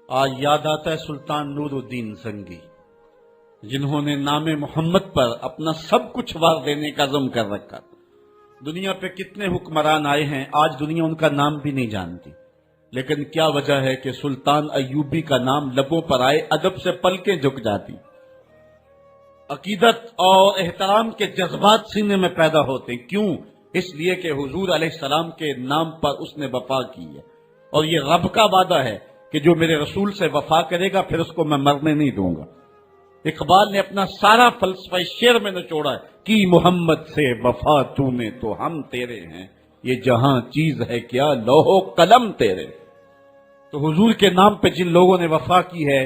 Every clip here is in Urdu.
آج یاد آتا ہے سلطان نور الدین زنگی، جنہوں نے نام محمد پر اپنا سب کچھ وار دینے کا عزم کر رکھا۔ دنیا پہ کتنے حکمران آئے ہیں، آج دنیا ان کا نام بھی نہیں جانتی، لیکن کیا وجہ ہے کہ سلطان ایوبی کا نام لبوں پر آئے ادب سے پلکیں جھک جاتی، عقیدت اور احترام کے جذبات سینے میں پیدا ہوتے۔ کیوں؟ اس لیے کہ حضور علیہ السلام کے نام پر اس نے وفا کی ہے، اور یہ رب کا وعدہ ہے کہ جو میرے رسول سے وفا کرے گا پھر اس کو میں مرنے نہیں دوں گا۔ اقبال نے اپنا سارا فلسفہ شعر میں نچوڑا ہے کہ محمد سے وفا تو نے تو ہم تیرے ہیں، یہ جہاں چیز ہے کیا لوح و قلم تیرے۔ تو حضور کے نام پہ جن لوگوں نے وفا کی ہے،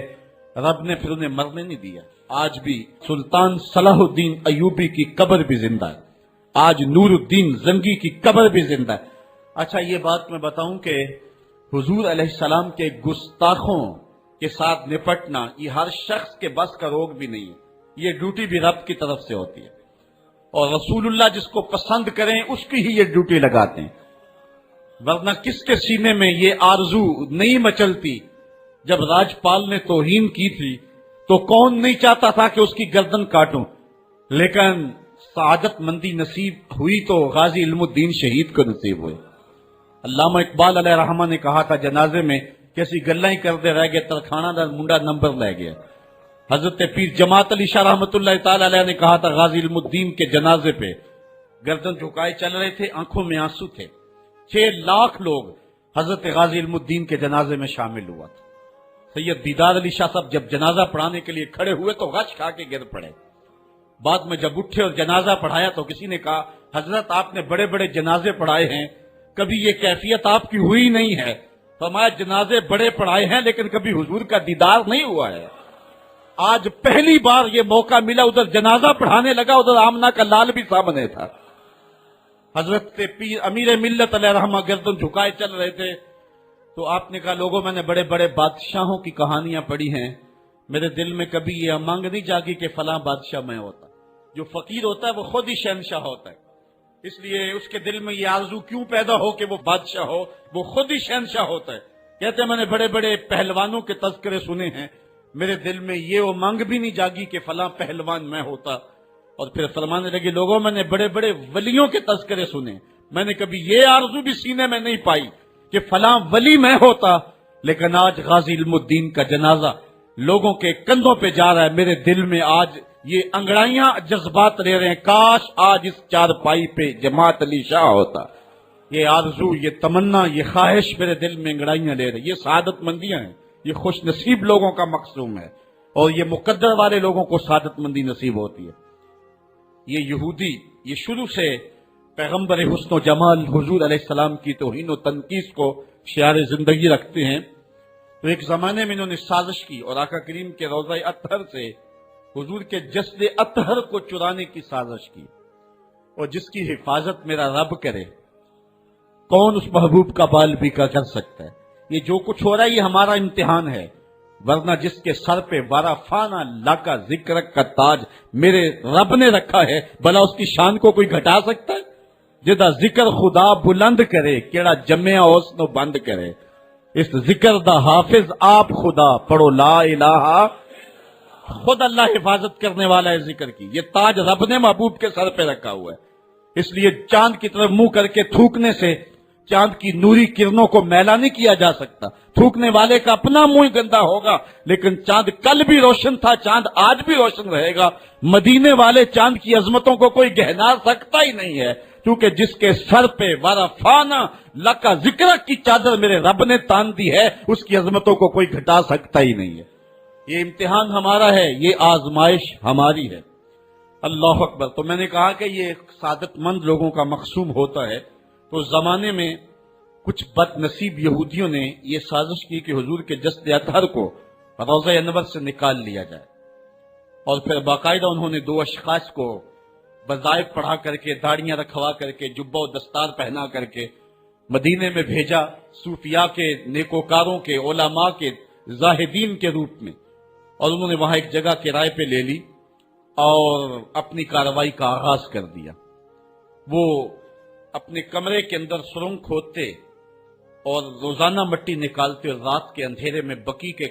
رب نے پھر انہیں مرنے نہیں دیا۔ آج بھی سلطان صلاح الدین ایوبی کی قبر بھی زندہ ہے، آج نور الدین زنگی کی قبر بھی زندہ ہے۔ اچھا، یہ بات میں بتاؤں کہ حضور علیہ السلام کے گستاخوں کے ساتھ نپٹنا یہ ہر شخص کے بس کا روگ بھی نہیں ہے، یہ ڈیوٹی بھی رب کی طرف سے ہوتی ہے، اور رسول اللہ جس کو پسند کریں اس کی ہی یہ ڈیوٹی لگاتے ہیں، ورنہ کس کے سینے میں یہ آرزو نہیں مچلتی؟ جب راجپال نے توہین کی تھی تو کون نہیں چاہتا تھا کہ اس کی گردن کاٹوں، لیکن سعادت مندی نصیب ہوئی تو غازی علم الدین شہید کو نصیب ہوئے۔ علامہ اقبال علیہ رحمہ نے کہا تھا جنازے میں کیسی گلیں ہی کرتے رہ گئے، ترخانہ دا منڈا نمبر لے گیا۔ حضرت پیر جماعت علی شاہ رحمۃ اللہ تعالی علیہ نے کہا تھا غازی علم الدین کے جنازے پہ گردن جھکائے چل رہے تھے، آنکھوں میں آنسو تھے۔ 6 لاکھ لوگ حضرت غازی علم الدین کے جنازے میں شامل ہوا تھا۔ سید دیدار علی شاہ صاحب جب جنازہ پڑھانے کے لیے کھڑے ہوئے تو غش کھا کے گر پڑے۔ بعد میں جب اٹھے اور جنازہ پڑھایا تو کسی نے کہا حضرت آپ نے بڑے بڑے جنازے پڑھائے ہیں، کبھی یہ کیفیت آپ کی ہوئی نہیں ہے۔ فرمایا جنازے بڑے پڑھائے ہیں لیکن کبھی حضور کا دیدار نہیں ہوا ہے۔ آج پہلی بار یہ موقع ملا، ادھر جنازہ پڑھانے لگا، ادھر آمنہ کا لال بھی سامنے تھا۔ حضرت پیر امیر ملت علیہ رحمہ گردن جھکائے چل رہے تھے تو آپ نے کہا لوگوں میں نے بڑے بڑے بادشاہوں کی کہانیاں پڑھی ہیں، میرے دل میں کبھی یہ امنگ نہیں جاگی کہ فلاں بادشاہ میں ہوتا۔ جو فقیر ہوتا ہے وہ خود ہی شہنشاہ ہوتا ہے، اس لیے اس کے دل میں یہ آرزو کیوں پیدا ہو کہ وہ بادشاہ ہو، وہ خود ہی شہنشاہ ہوتا ہے۔ کہتے ہیں میں نے بڑے بڑے پہلوانوں کے تذکرے سنے ہیں، میرے دل میں یہ امنگ بھی نہیں جاگی کہ فلاں پہلوان میں ہوتا۔ اور پھر فرمانے لگے لوگوں میں نے بڑے بڑے ولیوں کے تذکرے سنے، میں نے کبھی یہ آرزو بھی سینے میں نہیں پائی کہ فلاں ولی میں ہوتا۔ لیکن آج غازی علم الدین کا جنازہ لوگوں کے کندھوں پہ جا رہا ہے، میرے دل میں آج یہ انگڑائیاں جذبات لے رہے ہیں، کاش آج اس چارپائی پہ جماعت علی شاہ ہوتا۔ یہ آرزو، یہ تمنا، یہ خواہش میرے دل میں انگڑائیاں لے رہے ہیں۔ یہ سعادت مندیاں ہیں، یہ خوش نصیب لوگوں کا مقصوم ہے، اور یہ مقدر والے لوگوں کو سعادت مندی نصیب ہوتی ہے۔ یہ یہودی یہ شروع سے پیغمبر حسن و جمال حضور علیہ السلام کی توہین و تنقیص کو شعار زندگی رکھتے ہیں۔ تو ایک زمانے میں انہوں نے سازش کی اور آقا کریم کے روضہ اطہر سے حضور کے جسد اطہر کو چرانے کی سازش کی، اور جس کی حفاظت میرا رب کرے کون اس محبوب کا بال بھی کر سکتا ہے۔ یہ جو کچھ ہو رہا ہے یہ ہمارا امتحان ہے، ورنہ جس کے سر پہ بارہ فانا لاکا ذکر کا تاج میرے رب نے رکھا ہے، بھلا اس کی شان کو کوئی گھٹا سکتا ہے؟ جدا ذکر خدا بلند کرے کیڑا جمعہ حسن و بند کرے، اس ذکر دا حافظ آپ خدا پڑھو لا الہ، خود اللہ حفاظت کرنے والا ہے ذکر کی۔ یہ تاج رب نے محبوب کے سر پہ رکھا ہوا ہے، اس لیے چاند کی طرف منہ کر کے تھوکنے سے چاند کی نوری کرنوں کو میلا نہیں کیا جا سکتا۔ تھوکنے والے کا اپنا منہ گندا ہوگا، لیکن چاند کل بھی روشن تھا، چاند آج بھی روشن رہے گا۔ مدینے والے چاند کی عظمتوں کو کوئی گہنا سکتا ہی نہیں ہے، کیونکہ جس کے سر پہ وارفانہ لکا ذکر کی چادر میرے رب نے تان دی ہے، اس کی عظمتوں کو کوئی گھٹا سکتا ہی نہیں ہے۔ یہ امتحان ہمارا ہے، یہ آزمائش ہماری ہے۔ اللہ اکبر۔ تو میں نے کہا کہ یہ سعادت مند لوگوں کا مقصوم ہوتا ہے۔ تو زمانے میں کچھ بد نصیب یہودیوں نے یہ سازش کی کہ حضور کے جسد اطہر کو روضہ انور سے نکال لیا جائے، اور پھر باقاعدہ انہوں نے 2 اشخاص کو وظائف پڑھا کر کے، داڑیاں رکھوا کر کے، جبہ و دستار پہنا کر کے مدینے میں بھیجا، صوفیاء کے، نیکوکاروں کے، علماء کے، زاہدین کے روپ میں، اور انہوں نے وہاں ایک جگہ کرائے پہ لے لی اور اپنی کارروائی کا آغاز کر دیا۔ وہ اپنے کمرے کے اندر سرنگ کھودتے اور روزانہ مٹی نکالتے اور رات کے اندھیرے میں بقی کے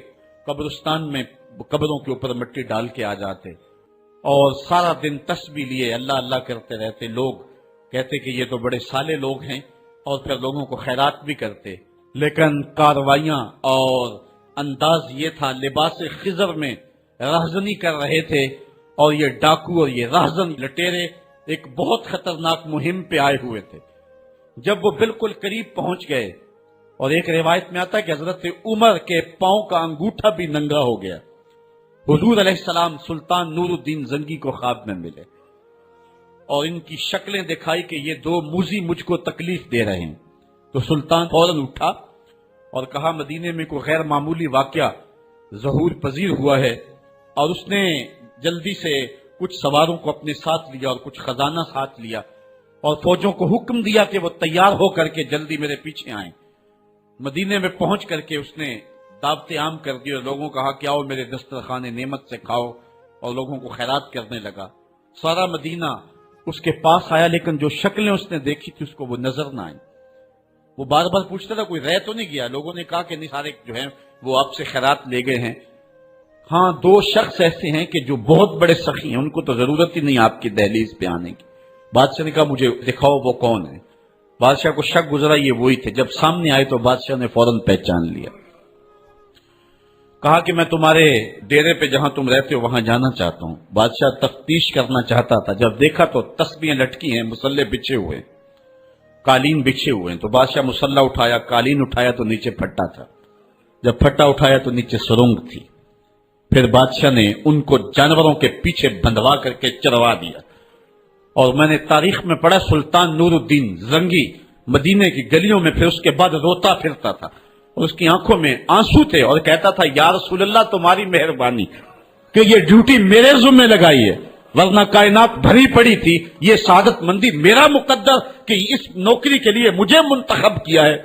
قبرستان میں قبروں کے اوپر مٹی ڈال کے آ جاتے اور سارا دن تسبیح لیے اللہ اللہ کرتے رہتے. لوگ کہتے کہ یہ تو بڑے صالح لوگ ہیں اور پھر لوگوں کو خیرات بھی کرتے. لیکن کاروائیاں اور انداز یہ تھا، لباس خضر میں رہزنی کر رہے تھے اور یہ ڈاکو اور یہ رہزن لٹیرے ایک بہت خطرناک مہم پہ آئے ہوئے تھے. جب وہ بالکل قریب پہنچ گئے اور ایک روایت میں آتا ہے کہ حضرت عمر کے پاؤں کا انگوٹھا بھی ننگا ہو گیا. حضور علیہ السلام سلطان نور الدین زنگی کو خواب میں ملے اور ان کی شکلیں دکھائی کہ یہ دو موذی مجھ کو تکلیف دے رہے ہیں. تو سلطان فوراً اٹھا اور کہا مدینے میں کوئی غیر معمولی واقعہ ظہور پذیر ہوا ہے، اور اس نے جلدی سے کچھ سواروں کو اپنے ساتھ لیا اور کچھ خزانہ ساتھ لیا اور فوجوں کو حکم دیا کہ وہ تیار ہو کر کے جلدی میرے پیچھے آئیں. مدینے میں پہنچ کر کے اس نے دعوت عام کر دی اور لوگوں کو کہا کہ آؤ میرے دسترخوان نعمت سے کھاؤ، اور لوگوں کو خیرات کرنے لگا. سارا مدینہ اس کے پاس آیا، لیکن جو شکلیں اس نے دیکھی تھی اس کو وہ نظر نہ آئی. وہ بار بار پوچھتا تھا کوئی رہ تو نہیں گیا. لوگوں نے کہا کہ نہیں، سارے جو ہیں وہ آپ سے خیرات لے گئے ہیں. ہاں، دو شخص ایسے ہیں کہ جو بہت بڑے سخی ہیں، ان کو تو ضرورت ہی نہیں آپ کی دہلیز پہ آنے کی. بادشاہ نے کہا مجھے دکھاؤ وہ کون ہے. بادشاہ کو شک گزرا یہ وہی تھے. جب سامنے آئے تو بادشاہ نے فوراً پہچان لیا. کہا کہ میں تمہارے ڈیرے پہ جہاں تم رہتے ہو وہاں جانا چاہتا ہوں. بادشاہ تفتیش کرنا چاہتا تھا. جب دیکھا تو تسبیحیں لٹکی ہیں، مسلح بچھے ہوئے، قالین بچھے ہوئے ہیں. تو بادشاہ مسلح اٹھایا، قالین اٹھایا تو نیچے پھٹا تھا. جب پھٹا اٹھایا تو نیچے سرنگ تھی. پھر بادشاہ نے ان کو جانوروں کے پیچھے بندھوا کر کے چروا دیا. اور میں نے تاریخ میں پڑھا سلطان نور الدین زنگی مدینے کی گلیوں میں پھر اس کے بعد روتا پھرتا تھا اور اس کی آنکھوں میں آنسو تھے اور کہتا تھا یا رسول اللہ تمہاری مہربانی کہ یہ ڈیوٹی میرے ذمہ لگائی ہے، ورنہ کائنات بھری پڑی تھی. یہ سعادت مندی میرا مقدر کہ اس نوکری کے لیے مجھے منتخب کیا ہے.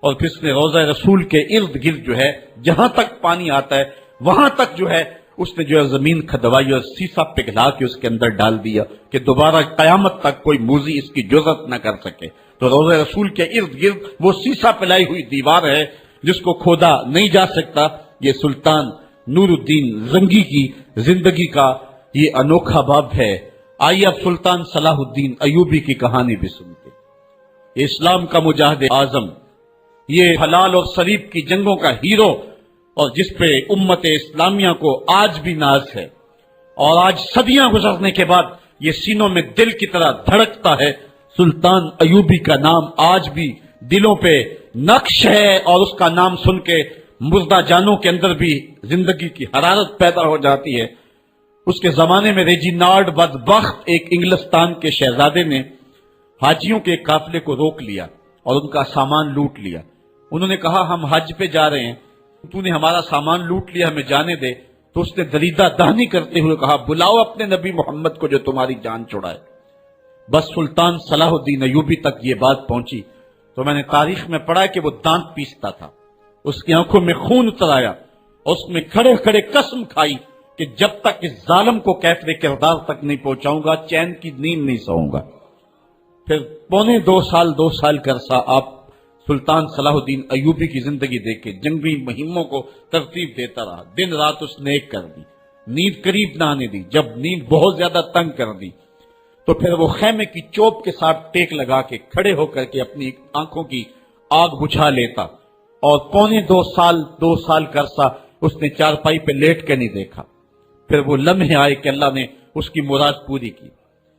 اور پھر اس نے روضہ رسول کے ارد گرد جو ہے جہاں تک پانی آتا ہے وہاں تک جو ہے اس نے جو ہے زمین کھدوائی اور سیسا پگھلا کے اس کے اندر ڈال دیا کہ دوبارہ قیامت تک کوئی موذی اس کی جرأت نہ کر سکے. تو روضہ رسول کے ارد گرد وہ سیسا پلائی ہوئی دیوار ہے جس کو کھودا نہیں جا سکتا. یہ سلطان نور الدین زنگی کی زندگی کا یہ انوکھا باب ہے. آئیے اب سلطان صلاح الدین ایوبی کی کہانی بھی سنتے. اسلام کا مجاہد اعظم، یہ حلال اور صلیب کی جنگوں کا ہیرو، اور جس پہ امت اسلامیہ کو آج بھی ناز ہے اور آج صدیاں گزرنے کے بعد یہ سینوں میں دل کی طرح دھڑکتا ہے. سلطان ایوبی کا نام آج بھی دلوں پہ نقش ہے اور اس کا نام سن کے مردہ جانوں کے اندر بھی زندگی کی حرارت پیدا ہو جاتی ہے. اس کے زمانے میں ریجینالڈ بدبخت ایک انگلستان کے شہزادے نے حاجیوں کے قافلے کو روک لیا اور ان کا سامان لوٹ لیا. انہوں نے کہا ہم حج پہ جا رہے ہیں، تو نے ہمارا سامان لوٹ لیا، ہمیں جانے دے. تو اس نے دریدہ دہنی کرتے ہوئے کہا بلاؤ اپنے نبی محمد کو جو تمہاری جان چھڑائے. بس سلطان صلاح الدین ایوبی تک یہ بات پہنچی تو میں نے تاریخ میں پڑھا کہ وہ دانت پیستا تھا، اس کی آنکھوں میں خون اتر آیا اور اس میں کھڑے کھڑے قسم کھائی کہ جب تک اس ظالم کو کیفر کردار تک نہیں پہنچاؤں گا چین کی نیند نہیں سوؤں گا. پھر پونے 2 سال کا عرصہ آپ سلطان صلاح الدین ایوبی کی زندگی دیکھ کے جنگی مہموں کو ترتیب دیتا رہا. دن رات اس نے ایک کر دی، نیند قریب نہ آنے دی. جب نیند بہت زیادہ تنگ کر دی تو پھر وہ خیمے کی چوب کے ساتھ ٹیک لگا کے کھڑے ہو کر کے اپنی آنکھوں کی آگ بجھا لیتا. اور پونے 2 سال کا عرصہ اس نے چارپائی پہ لیٹ کے نہیں دیکھا. پھر وہ لمحے آئے کہ اللہ نے اس کی مراد پوری کی.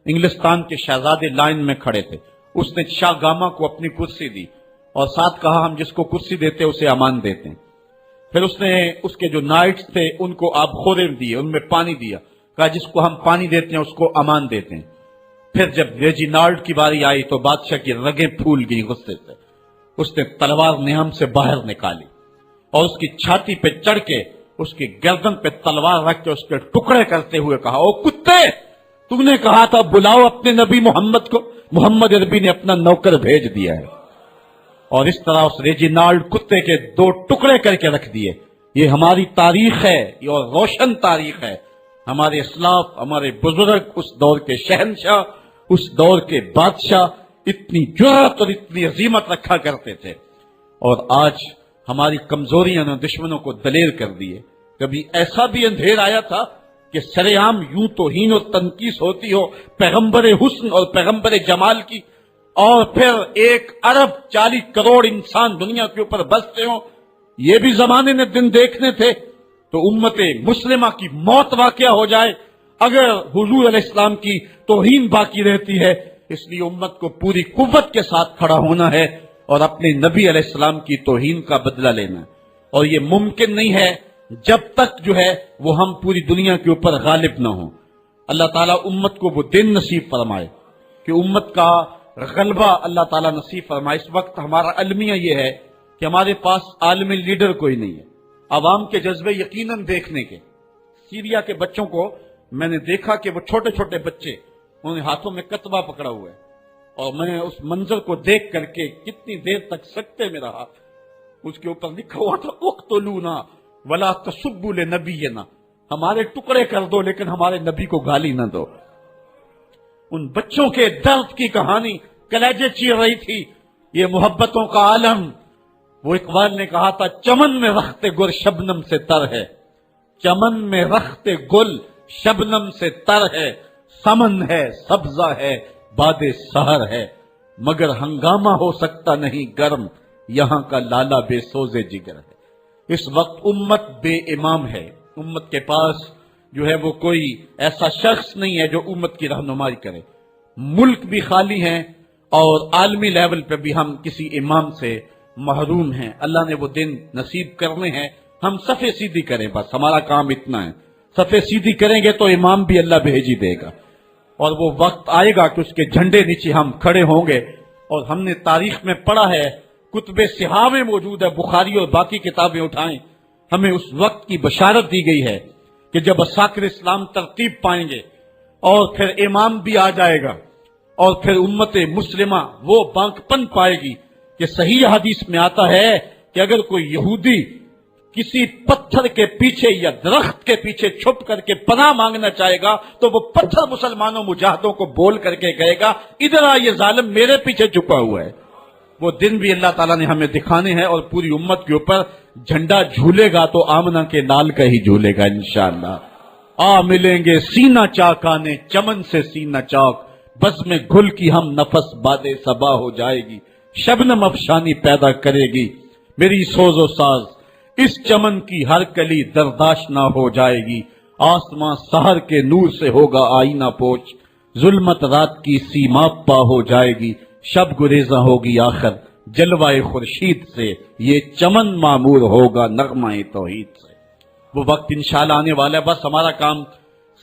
انگلستان کے شہزادے لائن میں کھڑے تھے، اس نے شاہ گاما کو اپنی کرسی دی اور ساتھ کہا ہم جس کو کرسی دیتے اسے امان دیتے ہیں. پھر اس نے اس کے جو نائٹس تھے ان کو آب خورے دیے، ان میں پانی دیا، کہا جس کو ہم پانی دیتے ہیں اس کو امان دیتے ہیں. پھر جب ریجینالڈ کی باری آئی تو بادشاہ کی رگیں پھول گئی غصے سے. اس نے تلوار نیام سے باہر نکالی اور اس کی چھاتی پہ چڑھ کے اس کی گردن پہ تلوار رکھ کے اس کے ٹکڑے کرتے ہوئے کہا او کتے، تم نے کہا تھا بلاؤ اپنے نبی محمد کو، محمد عربی نے اپنا نوکر بھیج دیا ہے. اور اس طرح اس ریجینالڈ کتے کے 2 ٹکڑے کر کے رکھ دیے. یہ ہماری تاریخ ہے اور روشن تاریخ ہے. ہمارے اسلاف، ہمارے بزرگ اس دور کے شہنشاہ، اس دور کے بادشاہ اتنی جرأت اور اتنی عظیمت رکھا کرتے تھے. اور آج ہماری کمزوریاں نے دشمنوں کو دلیر کر دیے. کبھی ایسا بھی اندھیر آیا تھا کہ سرے عام یوں توہین اور تنقیص ہوتی ہو پیغمبر حسن اور پیغمبر جمال کی، اور پھر 1.40 کروڑ انسان دنیا کے اوپر بستے ہوں. یہ بھی زمانے نے دن دیکھنے تھے. تو امت مسلمہ کی موت واقع ہو جائے اگر حضور علیہ السلام کی توہین باقی رہتی ہے. اس لیے امت کو پوری قوت کے ساتھ کھڑا ہونا ہے اور اپنے نبی علیہ السلام کی توہین کا بدلہ لینا ہے. اور یہ ممکن نہیں ہے جب تک جو ہے وہ ہم پوری دنیا کے اوپر غالب نہ ہوں. اللہ تعالیٰ امت کو وہ دن نصیب فرمائے کہ امت کا غلبہ اللہ تعالیٰ نصیب فرمائے. اس وقت ہمارا المیہ یہ ہے کہ ہمارے پاس عالمی لیڈر کوئی نہیں ہے. عوام کے جذبے یقیناً دیکھنے کے. سیریا کے بچوں کو میں نے دیکھا کہ وہ چھوٹے چھوٹے بچے، انہوں نے ہاتھوں میں کتبہ پکڑا ہوا ہے، اور میں اس منظر کو دیکھ کر کے کتنی دیر تک سکتے میں رہا. اس کے اوپر لکھا ہوا تھا اقتلونا ولا تسبوا لنبینا، ہمارے ٹکڑے کر دو لیکن ہمارے نبی کو گالی نہ دو. ان بچوں کے درد کی کہانی کلیجے چیر رہی تھی. یہ محبتوں کا عالم. وہ اقبال نے کہا تھا چمن میں رخت گل شبنم سے تر ہے، چمن میں رخت گل شبنم سے تر ہے، سمن ہے سبزہ ہے باد سحر ہے، مگر ہنگامہ ہو سکتا نہیں گرم، یہاں کا لالا بے سوزے جگر ہے. اس وقت امت بے امام ہے. امت کے پاس جو ہے وہ کوئی ایسا شخص نہیں ہے جو امت کی رہنمائی کرے. ملک بھی خالی ہیں اور عالمی لیول پہ بھی ہم کسی امام سے محروم ہیں. اللہ نے وہ دن نصیب کرنے ہیں. ہم صفے سیدھی کریں، بس ہمارا کام اتنا ہے. صفے سیدھی کریں گے تو امام بھی اللہ بھیج ہی دے گا. اور وہ وقت آئے گا کہ اس کے جھنڈے نیچے ہم کھڑے ہوں گے. اور ہم نے تاریخ میں پڑھا ہے، کتب صحاح میں موجود ہے، بخاری اور باقی کتابیں اٹھائیں، ہمیں اس وقت کی بشارت دی گئی ہے کہ جب عساکر اسلام ترتیب پائیں گے اور پھر امام بھی آ جائے گا اور پھر امت مسلمہ وہ بانکپن پائے گی کہ صحیح حدیث میں آتا ہے کہ اگر کوئی یہودی کسی پتھر کے پیچھے یا درخت کے پیچھے چھپ کر کے پناہ مانگنا چاہے گا تو وہ پتھر مسلمانوں مجاہدوں کو بول کر کے کہے گا ادھر آ، یہ ظالم میرے پیچھے چھپا ہوا ہے. وہ دن بھی اللہ تعالیٰ نے ہمیں دکھانے ہیں اور پوری امت کے اوپر جھنڈا جھولے گا تو آمنہ کے نال کا ہی جھولے گا انشاءاللہ. آ ملیں گے سینہ چاکانے چمن سے سینہ چاک، بس میں گھل کی ہم نفس بادے صبا ہو جائے گی، شبنم افشانی پیدا کرے گی میری سوز و ساز، اس چمن کی ہر کلی درداش نہ ہو جائے گی، آسمان سحر کے نور سے ہوگا آئینہ پوچھ، ظلمت رات کی سیما پا ہو جائے گی، شب گریزاں ہوگی آخر جلوائے خورشید سے، یہ چمن معمور ہوگا نغمہ توحید سے. وہ وقت انشاءاللہ آنے والا ہے. بس ہمارا کام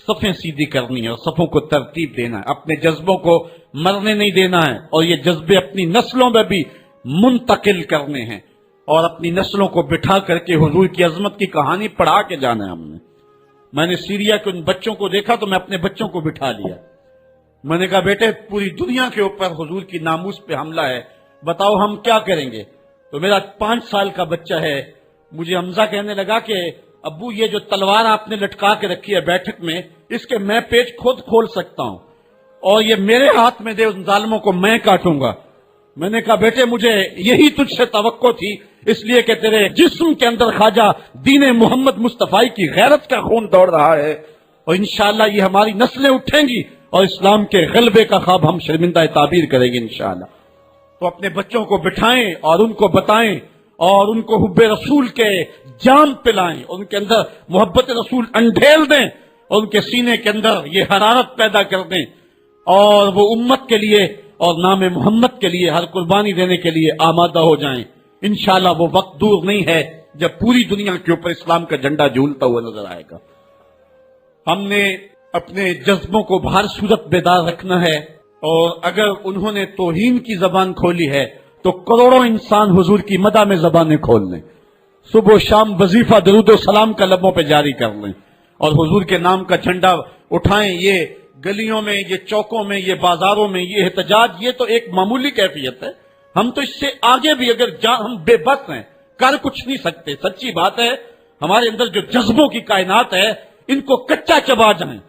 صفیں سیدھی کرنی ہے اور صفوں کو ترتیب دینا ہے، اپنے جذبوں کو مرنے نہیں دینا ہے اور یہ جذبے اپنی نسلوں میں بھی منتقل کرنے ہیں اور اپنی نسلوں کو بٹھا کر کے حضور کی عظمت کی کہانی پڑھا کے جانا ہے. میں نے سیریا کے ان بچوں کو دیکھا تو میں اپنے بچوں کو بٹھا لیا. میں نے کہا بیٹے پوری دنیا کے اوپر حضور کی ناموس پہ حملہ ہے، بتاؤ ہم کیا کریں گے. تو میرا 5 سال کا بچہ ہے، مجھے حمزہ کہنے لگا کہ ابو یہ جو تلوار آپ نے لٹکا کے رکھی ہے بیٹھک میں، اس کے میں پیچ خود کھول سکتا ہوں اور یہ میرے ہاتھ میں دے، ان ظالموں کو میں کاٹوں گا. میں نے کہا بیٹے مجھے یہی تجھ سے توقع تھی، اس لیے کہ تیرے جسم کے اندر خواجہ دین محمد مصطفی کی غیرت کا خون دوڑ رہا ہے اور انشاءاللہ یہ ہماری نسلیں اٹھیں گی اور اسلام کے غلبے کا خواب ہم شرمندہ تعبیر کریں گے انشاءاللہ. تو اپنے بچوں کو بٹھائیں اور ان کو بتائیں اور ان کو حب رسول کے جام پلائیں اور ان کے اندر محبت رسول انڈھیل دیں اور ان کے سینے کے اندر یہ حرارت پیدا کر دیں اور وہ امت کے لیے اور نام محمد کے لیے ہر قربانی دینے کے لیے آمادہ ہو جائیں. انشاءاللہ وہ وقت دور نہیں ہے جب پوری دنیا کے اوپر اسلام کا جھنڈا جھولتا ہوا نظر آئے گا. ہم نے اپنے جذبوں کو بہر صورت بیدار رکھنا ہے اور اگر انہوں نے توہین کی زبان کھولی ہے تو کروڑوں انسان حضور کی مدح میں زبانیں کھول لیں، صبح و شام وظیفہ درود و سلام کا لبوں پہ جاری کر لیں اور حضور کے نام کا جھنڈا اٹھائیں. یہ گلیوں میں، یہ چوکوں میں، یہ بازاروں میں یہ احتجاج یہ تو ایک معمولی کیفیت ہے. ہم تو اس سے آگے بھی اگر ہم بے بس ہیں، کر کچھ نہیں سکتے. سچی بات ہے ہمارے اندر جو جذبوں کی کائنات ہے ان کو کچا چبا جائیں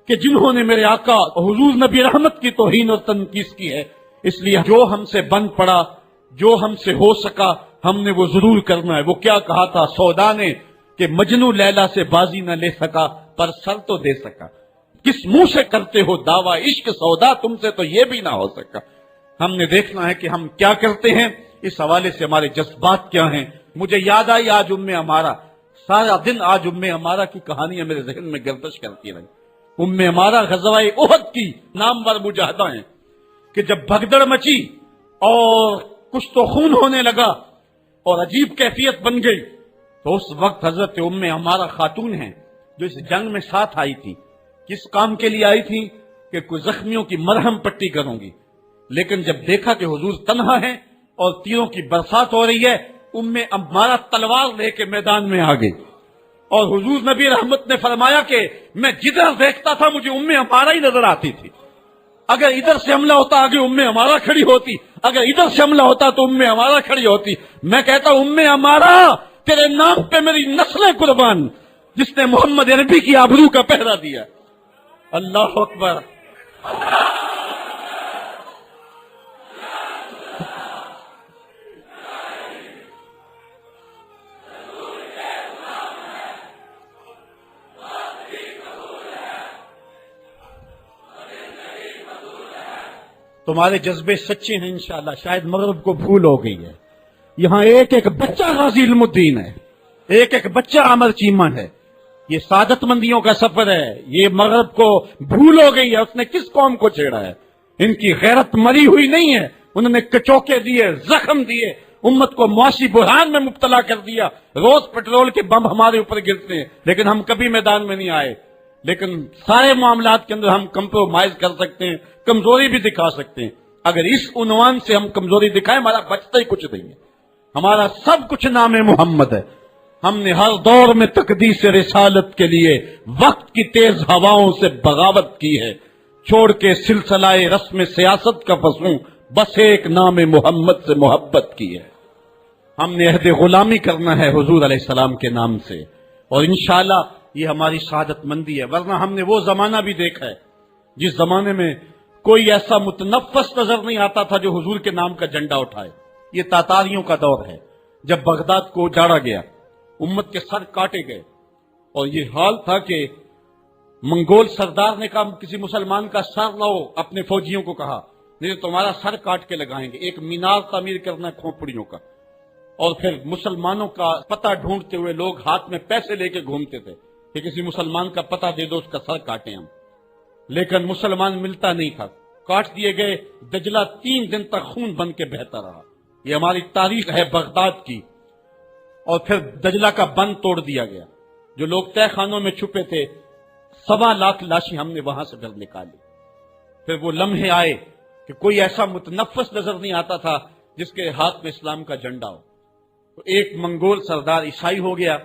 کہ جنہوں نے میرے آقا حضور نبی رحمت کی توہین اور تنقیص کی ہے. اس لیے جو ہم سے بن پڑا، جو ہم سے ہو سکا ہم نے وہ ضرور کرنا ہے۔ وہ کیا کہا تھا سودا نے کہ مجنو لیلا سے بازی نہ لے سکا پر سر تو دے سکا، کس منہ سے کرتے ہو دعویٰ عشق سودا، تم سے تو یہ بھی نہ ہو سکا۔ ہم نے دیکھنا ہے کہ ہم کیا کرتے ہیں، اس حوالے سے ہمارے جذبات کیا ہیں۔ مجھے یاد آئی آج عمارہ، سارا دن آج عمارہ کی کہانیاں میرے ذہن میں گردش کرتی رہی۔ عمارہ غزوہ احد کی نامور مجاہدہ ہیں کہ جب بھگدڑ مچی اور کچھ تو خون ہونے لگا اور عجیب کیفیت بن گئی، تو اس وقت حضرت عمارہ خاتون ہیں جو اس جنگ میں ساتھ آئی تھی، کس کام کے لیے آئی تھی کہ کوئی زخمیوں کی مرہم پٹی کروں گی، لیکن جب دیکھا کہ حضور تنہا ہیں اور تیروں کی برسات ہو رہی ہے، عمارہ تلوار لے کے میدان میں آ گئی، اور حضور نبی رحمت نے فرمایا کہ میں جدھر دیکھتا تھا مجھے عمارہ ہی نظر آتی تھی۔ اگر ادھر سے حملہ ہوتا آگے عمارہ کھڑی ہوتی، اگر ادھر سے حملہ ہوتا تو عمارہ کھڑی ہوتی۔ میں کہتا عمارہ تیرے نام پہ میری نسلیں قربان، جس نے محمد عربی کی آبرو کا پہرا دیا۔ اللہ اکبر۔ تمہارے جذبے سچے ہیں انشاءاللہ، شاید مغرب کو بھول ہو گئی ہے۔ یہاں ایک ایک بچہ غازی علم الدین ہے، ایک ایک بچہ عامر چیمہ ہے۔ یہ سعادت مندیوں کا سفر ہے، یہ مغرب کو بھول ہو گئی ہے۔ اس نے کس قوم کو چھیڑا ہے؟ ان کی غیرت مری ہوئی نہیں ہے، انہوں نے کچوکے دیے، زخم دیے، امت کو معاشی بحران میں مبتلا کر دیا۔ روز پٹرول کے بم ہمارے اوپر گرتے ہیں، لیکن ہم کبھی میدان میں نہیں آئے۔ لیکن سارے معاملات کے اندر ہم کمپرومائز کر سکتے ہیں، کمزوری بھی دکھا سکتے ہیں۔ اگر اس عنوان سے ہم کمزوری دکھائیں، ہمارا بچتا ہی کچھ نہیں ہے، ہمارا سب کچھ نام محمد ہے۔ ہم نے ہر دور میں تقدیس رسالت کے لیے وقت کی تیز ہواؤں سے بغاوت کی ہے، چھوڑ کے سلسلہ رسم سیاست کا فسوں، بس ایک نام محمد سے محبت کی ہے۔ ہم نے عہد غلامی کرنا ہے حضور علیہ السلام کے نام سے، اور انشاءاللہ یہ ہماری سعادت مندی ہے۔ ورنہ ہم نے وہ زمانہ بھی دیکھا ہے جس زمانے میں کوئی ایسا متنفس نظر نہیں آتا تھا جو حضور کے نام کا جھنڈا اٹھائے۔ یہ تاتاریوں کا دور ہے، جب بغداد کو اجاڑا گیا، امت کے سر کاٹے گئے، اور یہ حال تھا کہ منگول سردار نے کہا کسی مسلمان کا سر لاؤ، اپنے فوجیوں کو کہا نہیں تمہارا سر کاٹ کے لگائیں گے۔ ایک مینار تعمیر کرنا کھوپڑیوں کا، اور پھر مسلمانوں کا پتہ ڈھونڈتے ہوئے لوگ ہاتھ میں پیسے لے کے گھومتے تھے کہ کسی مسلمان کا پتہ دے دو، اس کا سر کاٹیں ہم، لیکن مسلمان ملتا نہیں تھا، کاٹ دیے گئے۔ دجلہ 3 دن تک خون بن کے بہتا رہا۔ یہ ہماری تاریخ ہے بغداد کی۔ اور پھر دجلہ کا بند توڑ دیا گیا، جو لوگ تہ خانوں میں چھپے تھے 1.25 لاکھ لاشیں ہم نے وہاں سے پھر نکالی۔ پھر وہ لمحے آئے کہ کوئی ایسا متنفس نظر نہیں آتا تھا جس کے ہاتھ میں اسلام کا جھنڈا ہو۔ تو ایک منگول سردار عیسائی ہو گیا،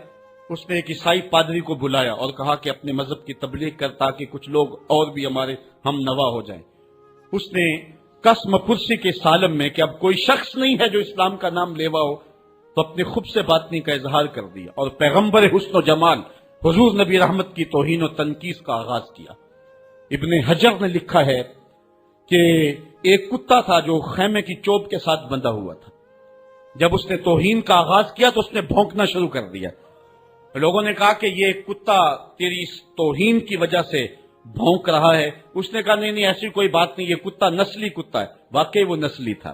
اس نے ایک عیسائی پادری کو بلایا اور کہا کہ اپنے مذہب کی تبلیغ کر تاکہ کچھ لوگ اور بھی ہمارے ہم نوا ہو جائیں۔ اس نے قسم پرسی کے سالم میں کہ اب کوئی شخص نہیں ہے جو اسلام کا نام لیوا ہو، تو اپنے خب سے باطنی کا اظہار کر دیا اور پیغمبر حسن و جمال حضور نبی رحمت کی توہین و تنقیص کا آغاز کیا۔ ابن حجر نے لکھا ہے کہ ایک کتا تھا جو خیمے کی چوب کے ساتھ بندھا ہوا تھا، جب اس نے توہین کا آغاز کیا تو اس نے بھونکنا شروع کر دیا۔ لوگوں نے کہا کہ یہ کتا تیری اس توہین کی وجہ سے بھونک رہا ہے۔ اس نے کہا نہیں ایسی کوئی بات نہیں، یہ کتا نسلی کتا ہے۔ واقعی وہ نسلی تھا،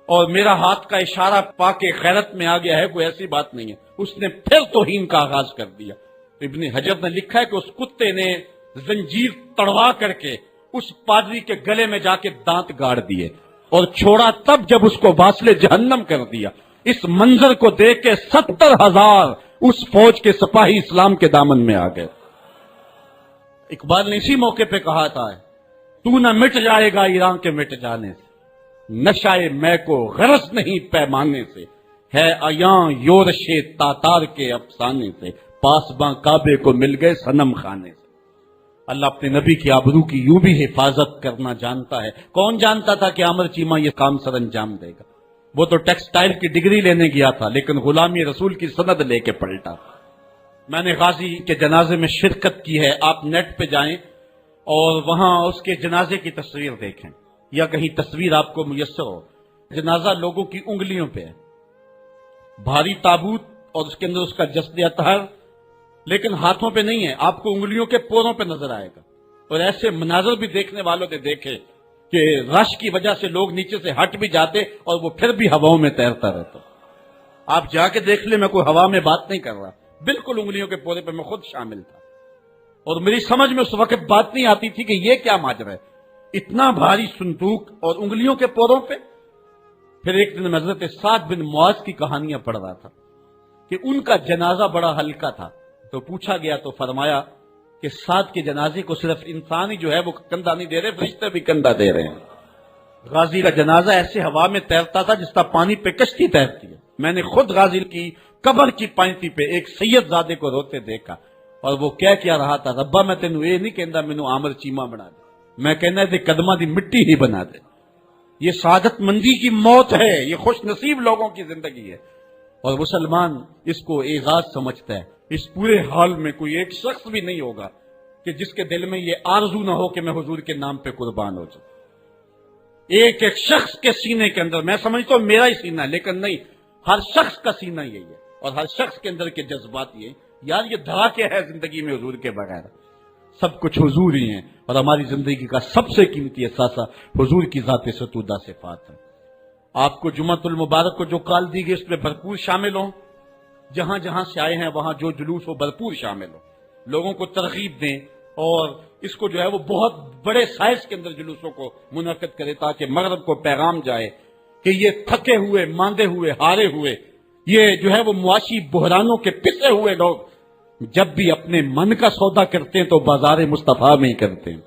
اور میرا ہاتھ کا اشارہ پا کے غیرت میں آ گیا ہے، کوئی ایسی بات نہیں ہے۔ اس نے پھر توہین کا آغاز کر دیا۔ ابن حجر نے لکھا ہے کہ اس کتے نے زنجیر تڑوا کر کے اس پادری کے گلے میں جا کے دانت گاڑ دیے اور چھوڑا تب جب اس کو واصل جہنم کر دیا۔ اس منظر کو دیکھ کے 70,000 اس فوج کے سپاہی اسلام کے دامن میں آ گئے۔ اقبال نے اسی موقع پہ کہا تھا تو نہ مٹ جائے گا ایران کے مٹ جانے سے، نشائے میں کو غرض نہیں پیمانے سے، ہے عیاں یورش تاتار کے افسانے سے، پاسباں کعبے کو مل گئے صنم خانے سے۔ اللہ اپنے نبی کی آبرو کی یوں بھی حفاظت کرنا جانتا ہے۔ کون جانتا تھا کہ عامر چیمہ یہ کام سر انجام دے گا؟ وہ تو ٹیکسٹائل کی ڈگری لینے گیا تھا، لیکن غلامی رسول کی سند لے کے پلٹا۔ میں نے غازی کے جنازے میں شرکت کی ہے، آپ نیٹ پہ جائیں اور وہاں اس کے جنازے کی تصویر دیکھیں، یا کہیں تصویر آپ کو میسر ہو۔ جنازہ لوگوں کی انگلیوں پہ ہے، بھاری تابوت اور اس کے اندر اس کا جسد اطہر، لیکن ہاتھوں پہ نہیں ہے، آپ کو انگلیوں کے پوروں پہ نظر آئے گا۔ اور ایسے مناظر بھی دیکھنے والوں نے دیکھے کہ رش کی وجہ سے لوگ نیچے سے ہٹ بھی جاتے اور وہ پھر بھی ہواؤں میں تیرتا رہتا۔ آپ جا کے دیکھ لیں، میں کوئی ہوا میں بات نہیں کر رہا، بالکل انگلیوں کے پورے پہ میں خود شامل تھا، اور میری سمجھ میں اس وقت بات نہیں آتی تھی کہ یہ کیا ماجرا ہے، اتنا بھاری صندوق اور انگلیوں کے پوروں پہ۔ پھر ایک دن حضرت سعد بن معاذ کی کہانیاں پڑھ رہا تھا کہ ان کا جنازہ بڑا ہلکا تھا، تو پوچھا گیا تو فرمایا کہ سعد کے جنازے کو صرف انسان ہی جو ہے وہ کندھا نہیں دے رہے، فرشتے بھی کندھا دے رہے ہیں۔ غازی کا جنازہ ایسے ہوا میں تیرتا تھا جس طرح پانی پہ کشتی تیرتی ہے۔ میں نے خود غازی کی قبر کی پینتی پہ ایک سید زادے کو روتے دیکھا، اور وہ کیا رہا تھا، ربا میں تینوں یہ نہیں کہندا مینوں آمر چیما بنا دے، میں کہنا دے قدماں دی مٹی ہی بنا دے۔ یہ سعادت مندی کی موت ہے، یہ خوش نصیب لوگوں کی زندگی ہے، اور مسلمان اس کو اعزاز سمجھتا ہے۔ اس پورے حال میں کوئی ایک شخص بھی نہیں ہوگا کہ جس کے دل میں یہ آرزو نہ ہو کہ میں حضور کے نام پہ قربان ہو جاؤں۔ ایک ایک شخص کے سینے کے اندر، میں سمجھتا ہوں میرا ہی سینہ، لیکن نہیں، ہر شخص کا سینہ یہی ہے، اور ہر شخص کے اندر کے جذبات یہ یار یہ دھڑا کیا ہے زندگی میں حضور کے بغیر، سب کچھ حضور ہی ہیں، اور ہماری زندگی کا سب سے قیمتی اثاثہ حضور کی ذات ستودہ صفات ہے۔ آپ کو جمعۃ المبارک کو جو کال دی گئی اس میں بھرپور شامل ہوں، جہاں جہاں سے آئے ہیں وہاں جو جلوس ہو بھرپور شامل ہو، لوگوں کو ترغیب دیں، اور اس کو جو ہے وہ بہت بڑے سائز کے اندر جلوسوں کو منعقد کرے تاکہ مغرب کو پیغام جائے کہ یہ تھکے ہوئے، ماندے ہوئے، ہارے ہوئے، یہ جو ہے وہ معاشی بحرانوں کے پسے ہوئے لوگ جب بھی اپنے من کا سودا کرتے ہیں تو بازار مصطفیٰ میں ہی کرتے ہیں،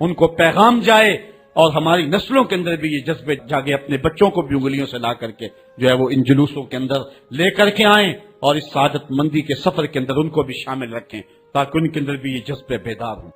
ان کو پیغام جائے، اور ہماری نسلوں کے اندر بھی یہ جذبے جاگے، اپنے بچوں کو بھی انگلیوں سے لا کر کے جو ہے وہ ان جلوسوں کے اندر لے کر کے آئیں، اور اس سعادت مندی کے سفر کے اندر ان کو بھی شامل رکھیں تاکہ ان کے اندر بھی یہ جذبے بیدار ہوں۔